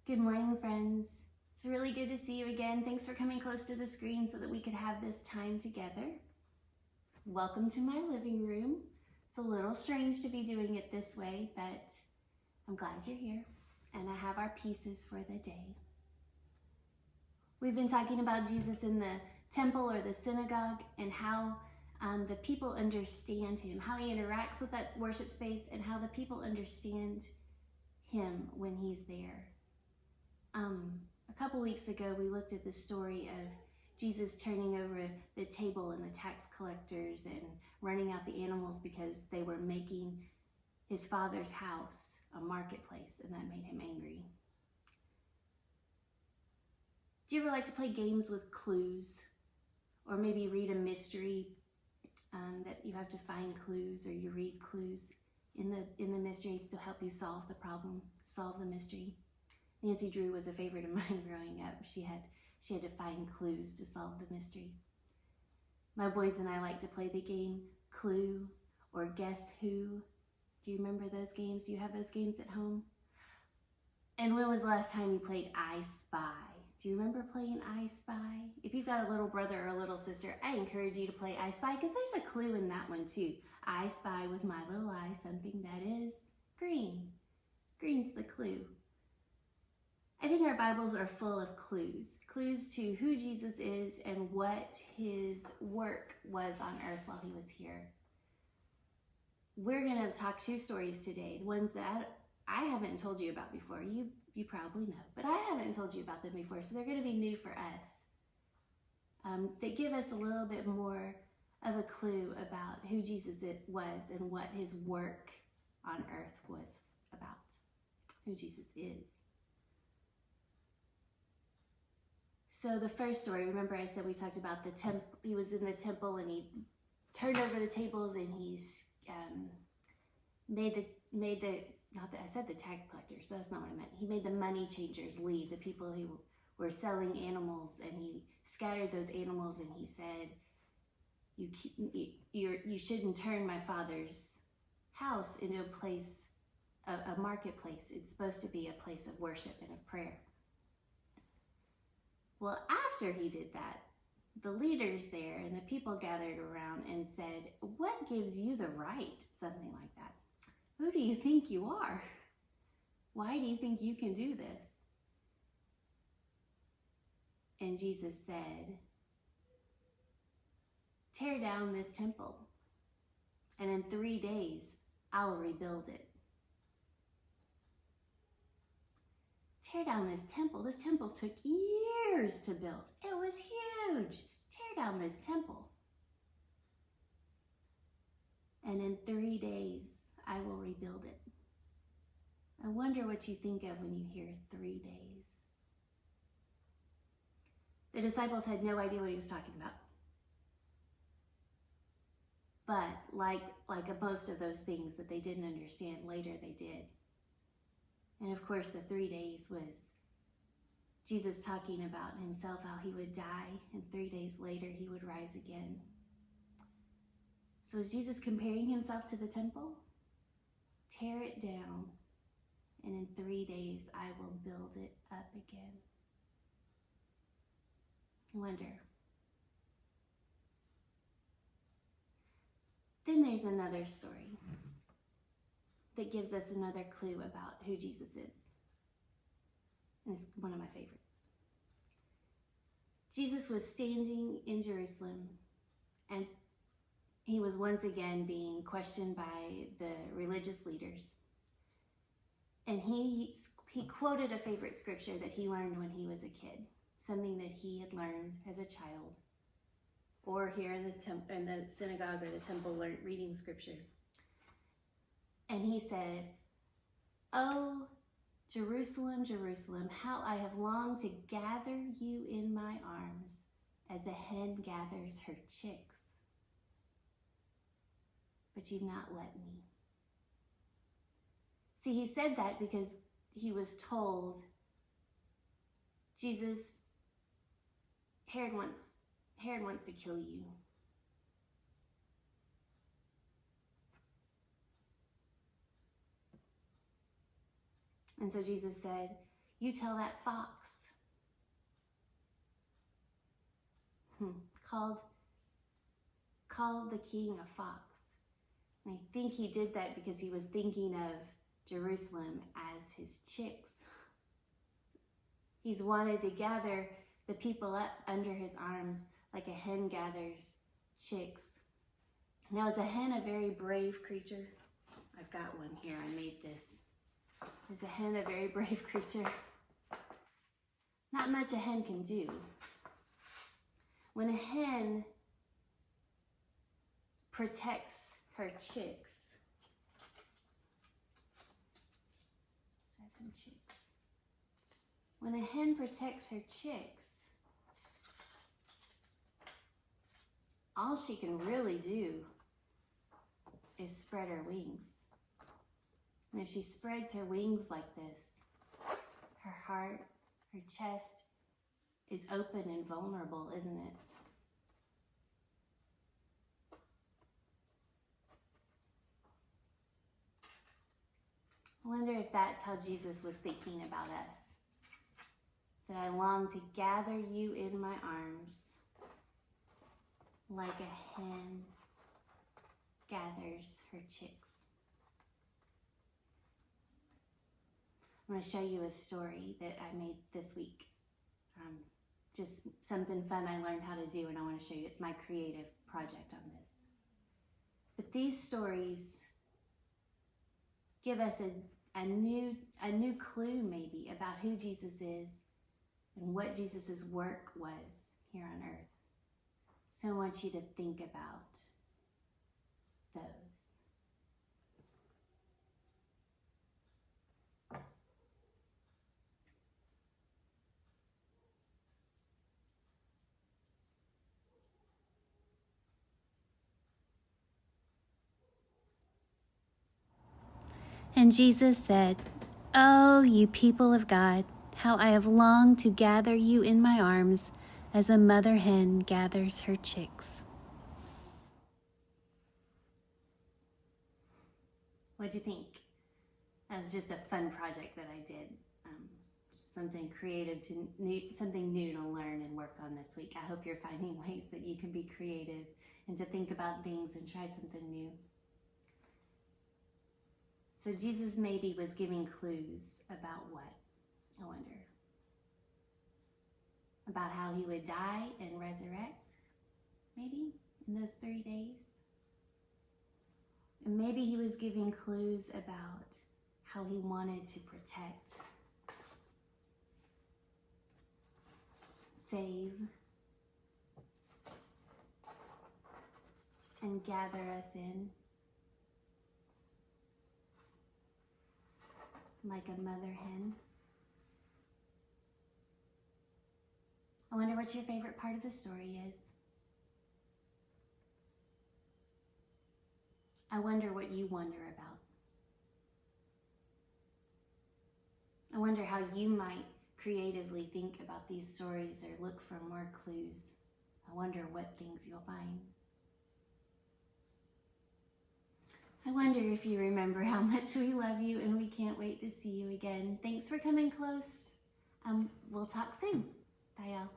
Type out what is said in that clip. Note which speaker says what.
Speaker 1: Good morning, friends. It's really good to see you again. Thanks for coming close to the screen so that we could have this time together. Welcome to my living room. It's a little strange to be doing it this way, but I'm glad you're here, and I have our pieces for the day. We've been talking about Jesus in the temple or the synagogue and how the people understand him, how he interacts with that worship space, and how the people understand him when he's there. A couple weeks ago, we looked at the story of Jesus turning over the table and the tax collectors and running out the animals because they were making his father's house a marketplace, and that made him angry. Do you ever like to play games with clues? Or maybe read a mystery that you have to find clues, or you read clues in the mystery to help you solve the problem, solve the mystery? Nancy Drew was a favorite of mine growing up. She had to find clues to solve the mystery. My boys and I like to play the game Clue or Guess Who. Do you remember those games? Do you have those games at home? And when was the last time you played I Spy? Do you remember playing I Spy? If you've got a little brother or a little sister, I encourage you to play I Spy because there's a clue in that one too. I spy with my little eye something that is green. Green's the clue. I think our Bibles are full of clues. Clues to who Jesus is and what his work was on earth while he was here. We're going to talk two stories today, the ones that I haven't told you about before. You probably know, but I haven't told you about them before, so they're going to be new for us. They give us a little bit more of a clue about who Jesus was and what his work on earth was about, who Jesus is. So the first story, remember I said we talked about the temple. He was in the temple and he turned over the tables and he I said the tax collectors, but that's not what I meant. He made the money changers leave, the people who were selling animals, and he scattered those animals, and he said, you shouldn't turn my father's house into a place, a marketplace. It's supposed to be a place of worship and of prayer. Well, after he did that, the leaders there and the people gathered around and said, "What gives you the right?" Something like that. "Who do you think you are? Why do you think you can do this?" And Jesus said, "Tear down this temple, and in 3 days, I'll rebuild it." Tear down this temple. This temple took years to build. It was huge. Tear down this temple. And in 3 days, I will rebuild it. I wonder what you think of when you hear 3 days. The disciples had no idea what he was talking about. But like most of those things that they didn't understand, later they did. And of course, the 3 days was Jesus talking about himself, how he would die, and 3 days later he would rise again. So is Jesus comparing himself to the temple? Tear it down, and in 3 days I will build it up again. I wonder. Then there's another story that gives us another clue about who Jesus is. And it's one of my favorites. Jesus was standing in Jerusalem, and he was once again being questioned by the religious leaders. And he quoted a favorite scripture that he learned when he was a kid, something that he had learned as a child, or here in the synagogue or the temple reading scripture. And he said, "Oh, Jerusalem, Jerusalem, how I have longed to gather you in my arms as a hen gathers her chicks. But you've not let me." See, he said that because he was told, Jesus, Herod wants to kill you. And so Jesus said, You tell that fox. Called the king a fox. And I think he did that because he was thinking of Jerusalem as his chicks. He's wanted to gather the people up under his arms like a hen gathers chicks. Now, is a hen a very brave creature? I've got one here. I made this. Is a hen a very brave creature? Not much a hen can do. When a hen protects her chicks, I have some chicks. When a hen protects her chicks, all she can really do is spread her wings. And if she spreads her wings like this, her heart, her chest is open and vulnerable, isn't it? I wonder if that's how Jesus was thinking about us. That I long to gather you in my arms like a hen gathers her chicks. I'm going to show you a story that I made this week. Just something fun I learned how to do, and I want to show you. It's my creative project on this. But these stories give us a new clue maybe about who Jesus is and what Jesus' work was here on earth. So I want you to think about those. And Jesus said, "Oh, you people of God, how I have longed to gather you in my arms as a mother hen gathers her chicks." What'd you think? That was just a fun project that I did. Something creative, something new to learn and work on this week. I hope you're finding ways that you can be creative and to think about things and try something new. So Jesus maybe was giving clues about what? I wonder. About how he would die and resurrect, maybe, in those 3 days. And maybe he was giving clues about how he wanted to protect, save, and gather us in like a mother hen. I wonder what your favorite part of the story is. I wonder what you wonder about. I wonder how you might creatively think about these stories or look for more clues. I wonder what things you'll find. I wonder if you remember how much we love you, and we can't wait to see you again. Thanks for coming close. We'll talk soon. Bye, y'all.